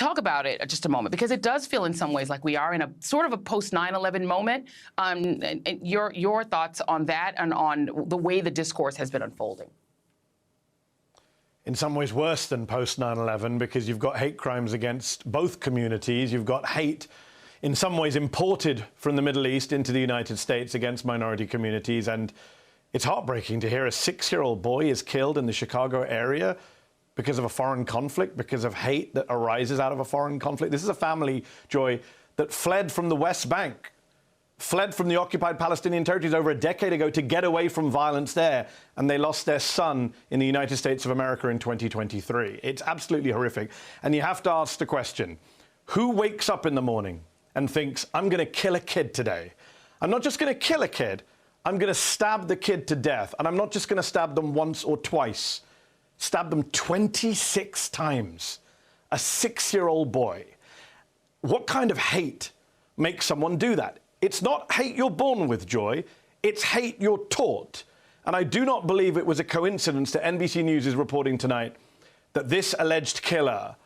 talk about it just a moment, because it does feel in some ways like we are in a sort of a post-9/11 moment. And your thoughts on that and on the way the discourse has been unfolding. In some ways worse than post-9/11, because you've got hate crimes against both communities. You've got hate in some ways imported from the Middle East into the United States against minority communities. And it's heartbreaking to hear a 6-year-old boy is killed in the Chicago area because of a foreign conflict, because of hate that arises out of a foreign conflict. This is a family, Joy, that fled from the West Bank, fled from the occupied Palestinian territories over a decade ago to get away from violence there, and they lost their son in the United States of America in 2023. It's absolutely horrific. And you have to ask the question, who wakes up in the morning and thinks, I'm going to kill a kid today? I'm not just going to kill a kid, I'm going to stab the kid to death. And I'm not just going to stab them once or twice, stab them 26 times. A 6-year-old boy. What kind of hate makes someone do that? It's not hate you're born with, Joy. It's hate you're taught. And I do not believe it was a coincidence that NBC News is reporting tonight that this alleged killer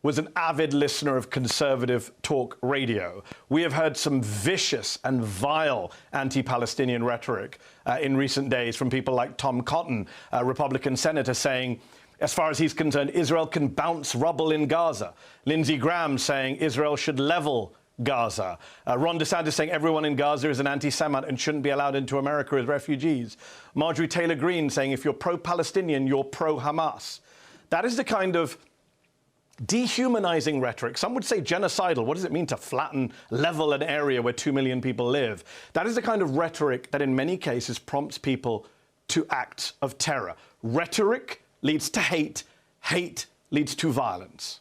was an avid listener of conservative talk radio. We have heard some vicious and vile anti-Palestinian rhetoric in recent days from people like Tom Cotton, a Republican senator, saying, as far as he's concerned, Israel can bounce rubble in Gaza. Lindsey Graham saying Israel should level Gaza. Ron DeSantis saying everyone in Gaza is an anti-Semite and shouldn't be allowed into America as refugees. Marjorie Taylor Greene saying if you're pro-Palestinian, you're pro-Hamas. That is the kind of dehumanizing rhetoric. Some would say genocidal. What does it mean to flatten, level an area where 2 million people live? That is the kind of rhetoric that in many cases prompts people to acts of terror. Rhetoric leads to hate. Hate leads to violence.